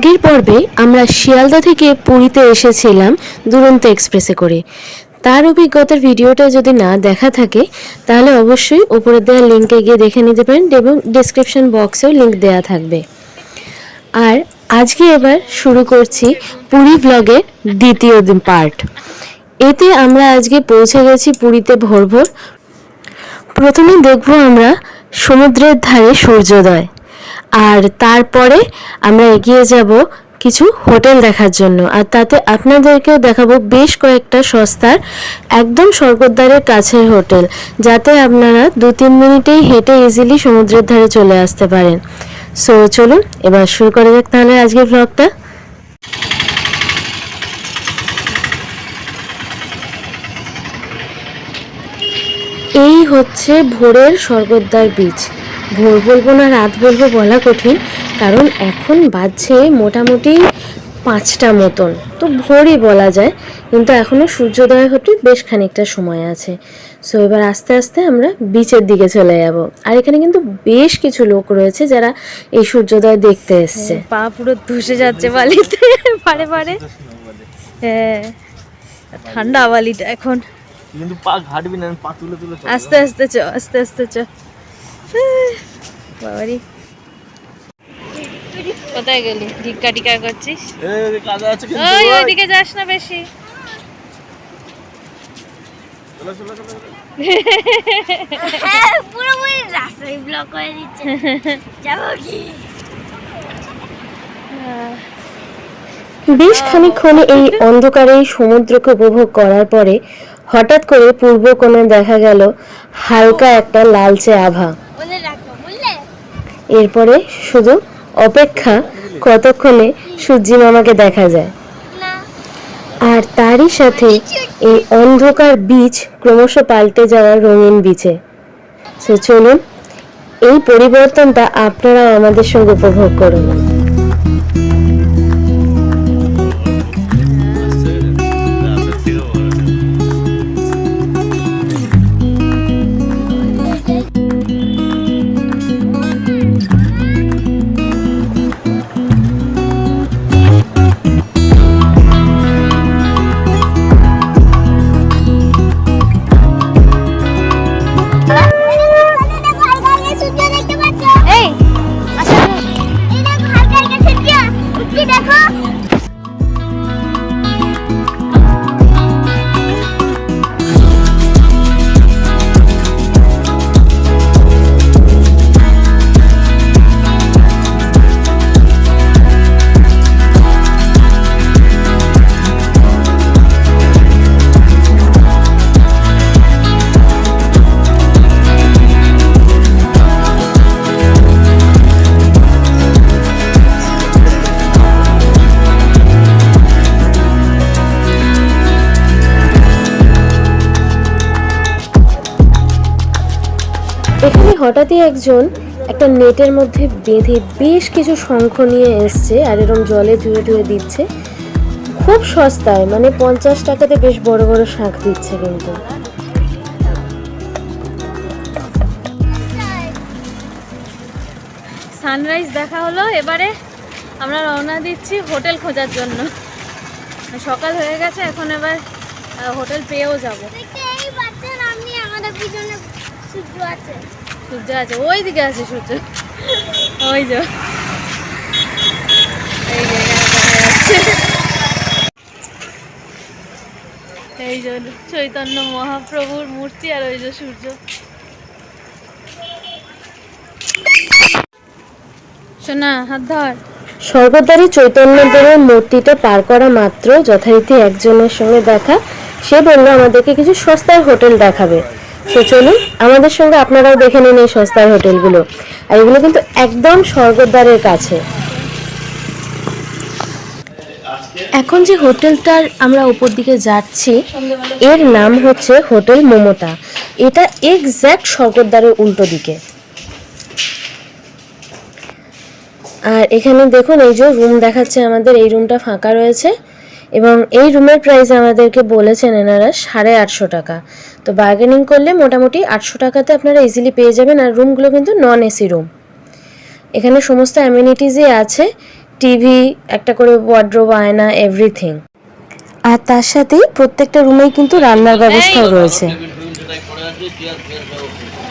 আগের পর্বে আমরা শিয়ালদা থেকে পুরীতে এসেছিলাম দুরন্ত এক্সপ্রেসে করে। তার অভিজ্ঞতার ভিডিওটা যদি না দেখা থাকে তাহলে অবশ্যই উপরে দেওয়া লিঙ্কে গিয়ে দেখে নিতে পারেন এবং ডেসক্রিপশন বক্সেও লিঙ্ক দেওয়া থাকবে। আর আজকে এবার শুরু করছি পুরী ব্লগের দ্বিতীয় পার্ট। এতে আমরা আজকে পৌঁছে গেছি পুরীতে ভোর ভোর। প্রথমে দেখব আমরা সমুদ্রের ধারে সূর্যোদয়, আর তারপরে আমরা এগিয়ে যাব কিছু হোটেল দেখার জন্য। আর তাতে আপনাদেরকেও দেখাবো বেশ কয়েকটা সস্তার একদম স্বর্গদ্বারের কাছের হোটেল, যাতে আপনারা 2-3 মিনিটেই হেঁটে ইজিলি সমুদ্রের ধারে চলে আসতে পারেন। সো চলুন এবার শুরু করা যাক তাহলে আজকের ব্লগটা। এই হচ্ছে ভোরের স্বর্গদ্বার বিচ। ভোর বলবো না রাত বলবো বলা কঠিন, কারণ এখন বাজছে মোটামুটি 5টা মতন, তো ভোরই বলা যায়, কিন্তু এখনও সূর্যোদয় হতে বেশ খানিকটা সময় আছে। সো এবার আস্তে আস্তে আমরা বিচের দিকে চলে যাব। আর এখানে কিন্তু বেশ কিছু লোক রয়েছে যারা এই সূর্যোদয় দেখতে এসছে। পা পুরো ধসে যাচ্ছে বালিতে পারে পারে। হ্যাঁ, ঠান্ডা বালিটা এখন, কিন্তু পা ঘাটবি না, পা তুলে তুলে আস্তে আস্তে চ, আস্তে আস্তে চ। বাবারি, কোথায় গেলি? ঢিক্কা টিকা করছিস? এই কাদা আছে কিন্তু ওই ওইদিকে যাস না বেশি। চলো চলো চলো। হ্যাঁ, পুরো মই রাস্তায় ব্লক করে দিচ্ছে। যাবো কি? বেশ খানিকক্ষণ এই অন্ধকারে সমুদ্রকে উপভোগ করার পরে হঠাৎ করে পূর্ব কোণে দেখা গেল হালকা একটা লালচে আভা। বলে রাখো, বুঝলে? এরপরে শুধু অপেক্ষা কতক্ষণে সূর্যি মামাকে দেখা যায়। না, আর তারই সাথে এই অন্ধকার বীচ ক্রমশ পাল্টে যাওয়া রঙিন বিচে। সো চলুন এই পরিবর্তনটা আপনারা আমাদের সঙ্গে উপভোগ করুন। এখানে হঠাৎই একজন একটা নেটের মধ্যে বেঁধে বেশ কিছু শঙ্খ নিয়ে এসছে, আর এরকম জলে ধুয়ে ধুয়ে দিচ্ছে খুব সস্তায়, মানে 50 টাকাতে বেশ বড় বড় শাঁখ দিচ্ছে। কিন্তু সানরাইজ দেখা হলো, এবারে আমরা রওনা দিচ্ছি হোটেল খোঁজার জন্য। সকাল হয়ে গেছে, এখন এবার হোটেল পেয়েও যাবো। এই বাচ্চা নামনি আমাদের পিছনে সূর্য আছে। সূর্য আছে, ওই দিকে আছে সূর্য, ওই যে এই এই যে চৈতন্য মহাপ্রভুর মূর্তি, আর ওই যে সূর্য। শোনা, হাত ধর। স্বর্গদ্বারে চৈতন্যদেবের মূর্তিটা পার করা মাত্র যথারীতি একজনের সঙ্গে দেখা। সে বলল আমাদেরকে কিছু সস্তার হোটেল দেখাবে। তো চলুন আমাদের সঙ্গে আপনারাও দেখে নিন এই সস্তার হোটেলগুলো। আর এগুলো কিন্তু একদম স্বর্গদ্বারের কাছে। এখন যে হোটেলটার আমরা উপর দিকে যাচ্ছি এর নাম হচ্ছে হোটেল মমতা। এটা এক্স্যাক্ট স্বর্গদ্বারের উল্টো দিকে। আর এখানে দেখুন এই যে রুম দেখাচ্ছে আমাদের, এই রুমটা ফাঁকা রয়েছে এবং এই রুমের প্রাইস আমাদেরকে বলেছেন এনারা 850 টাকা। তো বার্গেনিং করলে মোটামুটি 800 টাকাতে আপনারা ইজিলি পেয়ে যাবেন। আর রুমগুলো কিন্তু নন এসি রুম। এখানে সমস্ত অ্যামিনিটিসই আছে, টিভি, একটা করে ওয়ার্ড্রোব, আয়না, এভরিথিং। আর তার সাথে প্রত্যেকটা রুমেই কিন্তু রান্নার ব্যবস্থাও রয়েছে।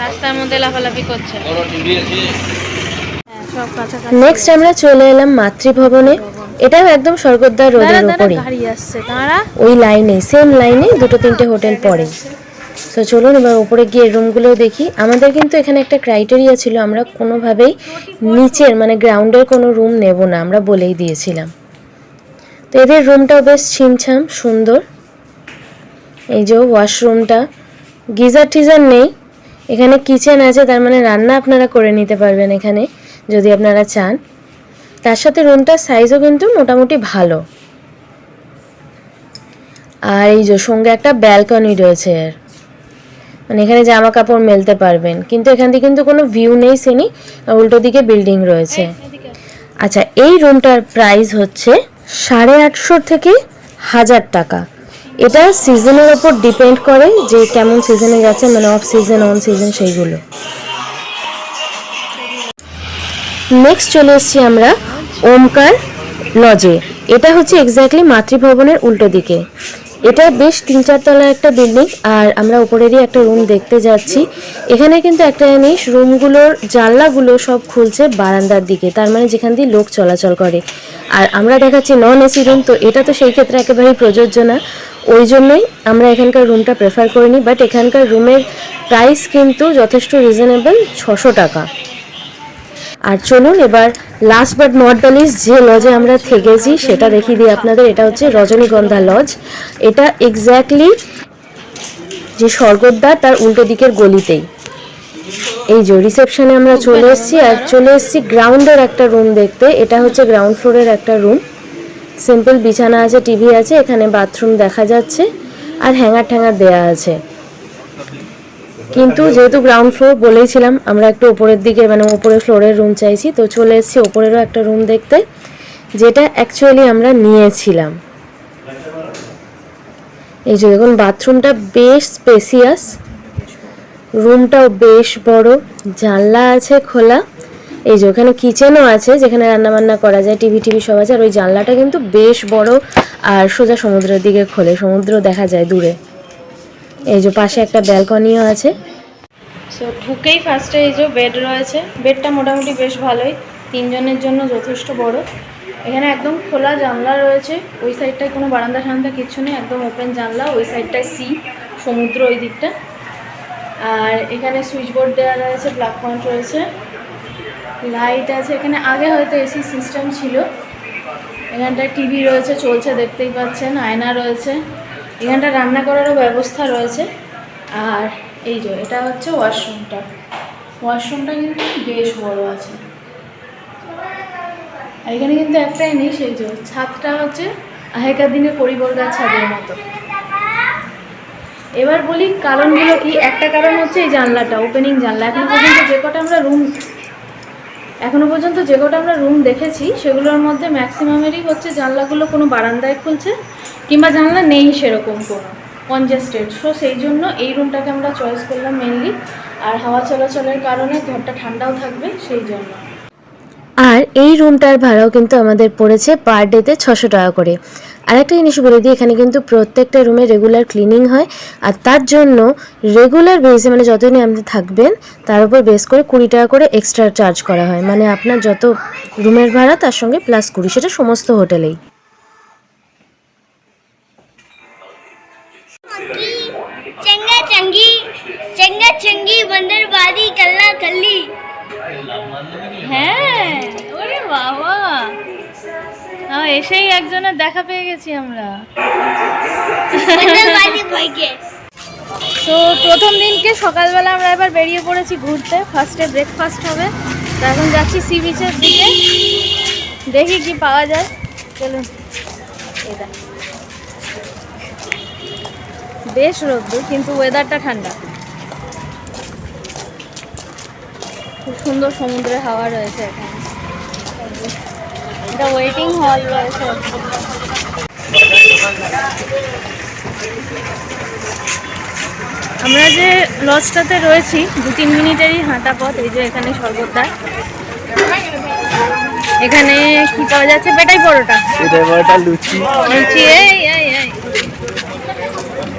রাস্তার মধ্যে লাফালাফি করছে। সব কাছাকাছি। নেক্সট আমরা চলে এলাম মাতৃভবনে। এটাও একদম স্বর্গদ্বার রোডের উপরে, গাড়ি আসছে, দাঁড়া। ওই লাইনে, সেম লাইনে 2-3টে হোটেল পড়ে। তো চলুন এবার উপরে গিয়ে রুমগুলো দেখি। আমাদের কিন্তু এখানে একটা ক্রাইটেরিয়া ছিল, আমরা কোনোভাবেই নিচের মানে গ্রাউন্ডের কোনো রুম নেব না, আমরা বলেই দিয়েছিলাম। তো এদের রুমটাও বেশ ছিমছাম সুন্দর। এই যে ওয়াশরুমটা, গিজার টিজার নেই, এখানে কিচেন আছে, তার মানে রান্না আপনারা করে নিতে পারবেন এখানে যদি আপনারা চান। তার সাথে রুমটার সাইজও কিন্তু মোটামুটি ভালো। আর এই যে সঙ্গে একটা ব্যালকনি রয়েছে, মানে এখানে জামা কাপড় মেলতে পারবেন। কিন্তু এখান থেকে কিন্তু কোনো ভিউ নেই সেনি, উল্টো দিকে বিল্ডিং রয়েছে। আচ্ছা, এই রুমটার প্রাইস হচ্ছে 850 থেকে 1000 টাকা। এটা সিজনের ওপর ডিপেন্ড করে যে কেমন সিজনে যাচ্ছে, মানে অফ সিজন, অন সিজন, সেইগুলো। নেক্সট চলে এসেছি আমরা ওমকার লজে। এটা হচ্ছে এক্স্যাক্টলি মাতৃভবনের উল্টো দিকে। এটা বেশ 3-4 তলার একটা বিল্ডিং। আর আমরা উপরেরই একটা রুম দেখতে যাচ্ছি। এখানে কিন্তু একটা জিনিস, রুমগুলোর জানলাগুলো সব খুলছে বারান্দার দিকে, তার মানে যেখান দিয়ে লোক চলাচল করে। আর আমরা দেখাচ্ছি নন এসি রুম, তো এটা তো সেই ক্ষেত্রে একেবারেই প্রযোজ্য না। ওই জন্যই আমরা এখানকার রুমটা প্রেফার করিনি। বাট এখানকার রুমের প্রাইস কিন্তু যথেষ্ট রিজনেবল, 600 টাকা। আর চলুন এবার last but not the least যে লজে আমরা থেকেছি সেটা দেখিয়ে দিই আপনাদের। এটা হচ্ছে রজনীগন্ধা লজ। এটা এক্স্যাক্টলি যে স্বর্গদ্বার তার উল্টো দিকের গলিতেই। এই যে রিসেপশনে আমরা চলে এসেছি, আর চলে এসেছি গ্রাউন্ডের একটা রুম দেখতে। এটা হচ্ছে গ্রাউন্ড ফ্লোরের একটা রুম। সিম্পল বিছানা আছে, টিভি আছে, এখানে বাথরুম দেখা যাচ্ছে, আর হ্যাঙ্গার ট্যাঙ্গার দেওয়া আছে। কিন্তু যেহেতু গ্রাউন্ড ফ্লোর বলেইছিলাম, আমরা একটু ওপরের দিকে মানে ওপরের ফ্লোরের রুম চাইছি, তো চলে এসেছি ওপরেরও একটা রুম দেখতে, যেটা অ্যাকচুয়ালি আমরা নিয়েছিলাম। এই যে দেখুন, বাথরুমটা বেশ স্পেসিয়াস, রুমটাও বেশ বড়, জানলা আছে খোলা। এই যে ওখানে কিচেনও আছে যেখানে রান্নাবান্না করা যায়, টিভি সব আছে। আর ওই জানলাটা কিন্তু বেশ বড়, আর সোজা সমুদ্রের দিকে খোলে, সমুদ্র দেখা যায় দূরে। এই যে পাশে একটা ব্যালকনিও আছে। সো ঢুকেই ফার্স্টে এই যে বেড রয়েছে। বেডটা মোটামুটি বেশ ভালোই, 3 জনের জন্য যথেষ্ট বড়। এখানে একদম খোলা জানলা রয়েছে। ওই সাইডটায় কোনো বারান্দা ঠান্ডা কিছু নেই, একদম ওপেন জানলা। ওই সাইডটায় সি, সমুদ্র ওই দিকটা। আর এখানে সুইচ বোর্ড দেওয়া রয়েছে, প্লাগ পয়েন্ট রয়েছে, লাইট আছে। এখানে আগে হয়তো এসি সিস্টেম ছিল। এখানটায় টিভি রয়েছে, চলছে দেখতেই পাচ্ছেন, আয়না রয়েছে। এখানটা রান্না করারও ব্যবস্থা রয়েছে। আর এই যে এটা হচ্ছে ওয়াশরুমটা। ওয়াশরুমটা কিন্তু বেশ বড় আছে। আর এখানে কিন্তু একটাই নেই, সেই যে ছাদটা হচ্ছে আগেকার দিনের পরিবর্গার ছাদের মতো। এবার বলি কারণগুলো কি। একটা কারণ হচ্ছে এই জানলাটা, ওপেনিং জানলা। এখনো পর্যন্ত যে কটা আমরা রুম দেখেছি সেগুলোর মধ্যে ম্যাক্সিমামেরই হচ্ছে জানলাগুলো কোনো বারান্দায় খুলছে, কিংবা জানলা নেই সেরকম কোনো, কনজেস্টেড। সো সেই জন্য এই রুমটাকে আমরা চয়েস করলাম মেনলি। আর হাওয়া চলাচলের কারণে ঘরটা ঠান্ডাও থাকবে সেই জন্য। আর এই রুমটার ভাড়াও কিন্তু আমাদের পড়েছে পার ডেতে 600 টাকা করে। আরেকটা জিনিস বলে দিই, এখানে কিন্তু প্রত্যেকটা রুমে রেগুলার ক্লিনিং হয়। আর তার জন্য রেগুলার বেসে মানে যতদিন আপনি থাকবেন তার উপর বেস করে 20 টাকা করে এক্সট্রা চার্জ করা হয়। মানে আপনার যত রুমের ভাড়া তার সঙ্গে +20, সেটা সমস্ত হোটেলেই। चंगा चंगी बंदरबाजी कल्ला कल्ली। হ্যাঁ, ওরে বাবা, এসেই একজনের দেখা পেয়ে গেছি আমরা। बंदरबाजी भाईके। তো প্রথম দিনকে সকালবেলা আমরা এবার বেরিয়ে পড়েছি ঘুরতে। ফার্স্টে ব্রেকফাস্ট হবে, তো এখন যাচ্ছি সি বিচের দিকে, দেখি কি পাওয়া যায়। চলুন। এটা বেশ রোদ্দুর, কিন্তু ওয়েদারটা ঠান্ডা। খুব সুন্দর সমুদ্রের হাওয়া রয়েছে এখানে। এটা ওয়েটিং হল রয়েছে। আমরা যে লজটাতে রয়েছি 2-3 মিনিটেরই হাঁটা পথ। এই যে এখানে স্বর্গদ্বার। এখানে কি পাওয়া যাচ্ছে? পেটাই পরোটা, এটা বড়টা লুচি। লুচি, এই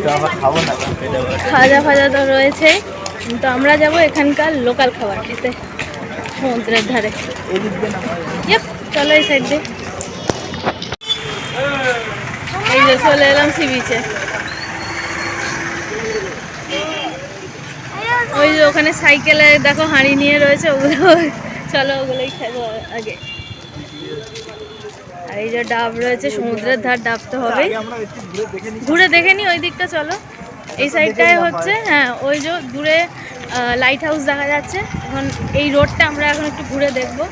তো আমরা খাবো না এটা বড়। খাজা ফাজা তো রয়েছে, কিন্তু আমরা যাব এখানকার লোকাল খাবার খেতে সমুদ্রের ধারে। এদিক দিয়ে না ইয়েপ, চলো এই সাইড দিয়ে। এই যে চলে এলাম সি বিচে। ওই যে ওখানে সাইকেলে দেখো হাঁড়ি নিয়ে রয়েছে, ওগুলো চলো ওগুলোই খাবো আগে। আর এই যে ডাব রয়েছে, সমুদ্রের ধার, ডাব তো হবে। আমরা একটু ঘুরে দেখে নিই। ঘুরে দেখে নি ওই দিকটা, চলো। এই সাইডটায় হচ্ছে, হ্যাঁ ওই যে দূরে লাইট হাউস দেখা যাচ্ছে। এখন এই রোডটা আমরা এখন একটু ঘুরে দেখবো।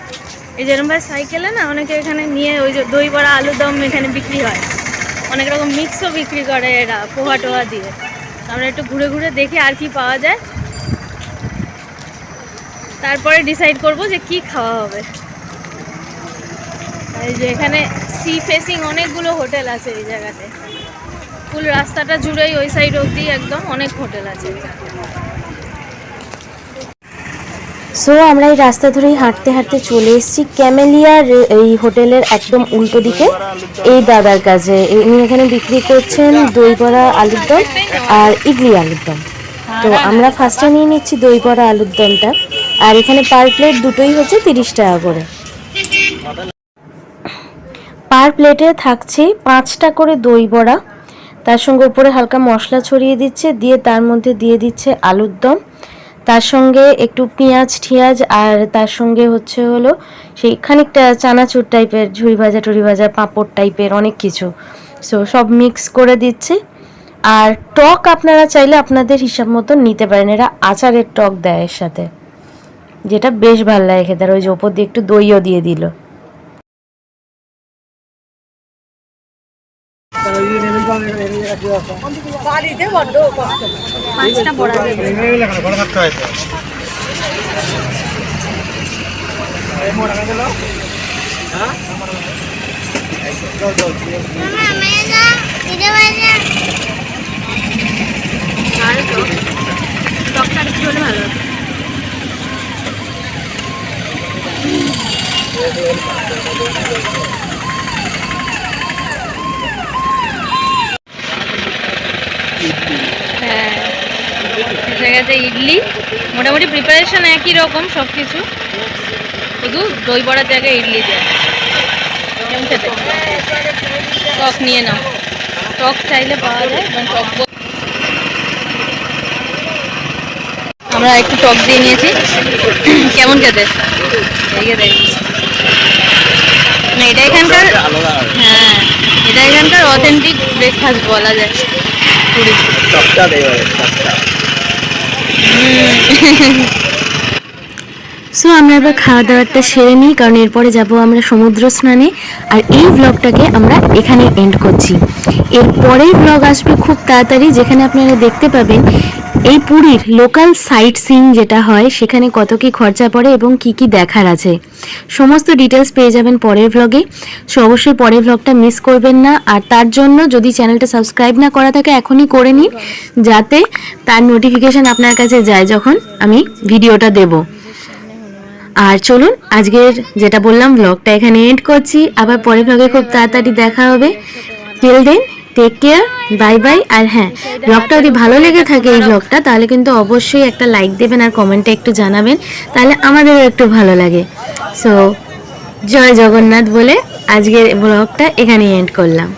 এই যেরকম ভাই সাইকেলে না অনেকে এখানে নিয়ে ওই যে দই বড়া, আলুর দম এখানে বিক্রি হয়, অনেক রকম মিক্সও বিক্রি করে এরা পোহা টোহা দিয়ে। আমরা একটু ঘুরে ঘুরে দেখি আর কি পাওয়া যায়, তারপরে ডিসাইড করব যে কি খাওয়া হবে। এই যে এখানে সি ফেসিং অনেকগুলো হোটেল আছে এই জায়গাতে, ফুল রাস্তাটা জুড়েই ওই সাইড অবধি একদম অনেক হোটেল আছে। সো আমরা এই রাস্তা ধরেই হাঁটতে হাঁটতে চলে এসেছি ক্যামেলিয়ার এই হোটেলের একদম উল্টো দিকে এই দাদার কাছে। ইনি এখানে বিক্রি করছেন দই বড়া, আলুর দম আর ইডলি আলুর দম। তো আমরা ফার্স্টে নিয়ে নিচ্ছি দই বড়া আলুর দমটা, আর এখানে পার প্লেট দুটোই হচ্ছে 30 টাকা করে। পার প্লেটে থাকছে 5টা করে দই বড়া, তার সঙ্গে উপরে হালকা মশলা ছড়িয়ে দিচ্ছে, দিয়ে তার মধ্যে দিয়ে দিচ্ছে আলুর দম, তার সঙ্গে একটু পেঁয়াজ ঠিয়াজ, আর তার সঙ্গে হচ্ছে হলো সেই খানিকটা চানাচুর টাইপের, ঝুড়ি ভাজা টুড়ি ভাজা, পাঁপড় টাইপের অনেক কিছু। সো সব মিক্স করে দিচ্ছে। আর টক আপনারা চাইলে আপনাদের হিসাব মতো নিতে পারেন, এরা আচারের টক দেয় এর সাথে, যেটা বেশ ভালো লাগে খেতে। আর ওই যে ওপর দিয়ে একটু দইও দিয়ে দিল। পাঁচটা বড়া দেবে। মামা মেলা এটা বাজা আর টকটা একটু হলে ভালো হতো। হ্যাঁ, এসে গেছে ইডলি। মোটামুটি প্রিপারেশন একই রকম সব কিছু, শুধু দই বড়ার জায়গায় ইডলি দেয়। কেমন খেতে? টক নিয়ে নাও, টক চাইলে পাওয়া যায়। এবং টক আমরা একটু টক দিয়ে নিয়েছি। কেমন খেতে? দেখে দেখ। না এটা এখানকার, হ্যাঁ এটা এখানকার অথেন্টিক ব্রেকফাস্ট বলা যায়। পুরি টকটা দেয় টকটা। সো আমরা এবার খাওয়া দাওয়াটা সেরে নিই, কারণ এরপরে যাব আমরা সমুদ্র স্নানে। আর এই ব্লগটাকে আমরা এখানে এন্ড করছি। এরপরের ব্লগ আসবে খুব তাড়াতাড়ি, যেখানে আপনারা দেখতে পাবেন এই পুরীর লোকাল সাইট সিইং যেটা হয় সেখানে কত কি খরচা পড়ে এবং কি কি দেখার আছে, সমস্ত ডিটেলস পেয়ে যাবেন পরের ব্লগে। সো অবশ্যই পরের ব্লগটা মিস করবেন না। আর তার জন্য যদি চ্যানেলটা সাবস্ক্রাইব না করা থাকে এখনই করে নিন, যাতে তার নোটিফিকেশান আপনার কাছে যায় যখন আমি ভিডিওটা দেব। আর চলুন আজকের যেটা বললাম ব্লগটা এখানে এন্ড করছি। আবার পরের ব্লগে খুব তাড়াতাড়ি দেখা হবে। Till then take care, bye bye. আর হ্যাঁ, ব্লগটা যদি ভালো লেগে থাকে এই ব্লগটা, তাহলে কিন্তু অবশ্যই একটা লাইক দেবেন আর কমেন্টে একটু জানাবেন, তাহলে আমাদেরও একটু ভালো লাগে। সো জয় জগন্নাথ বলে আজকের ব্লগটা এখানেই এন্ড করলাম।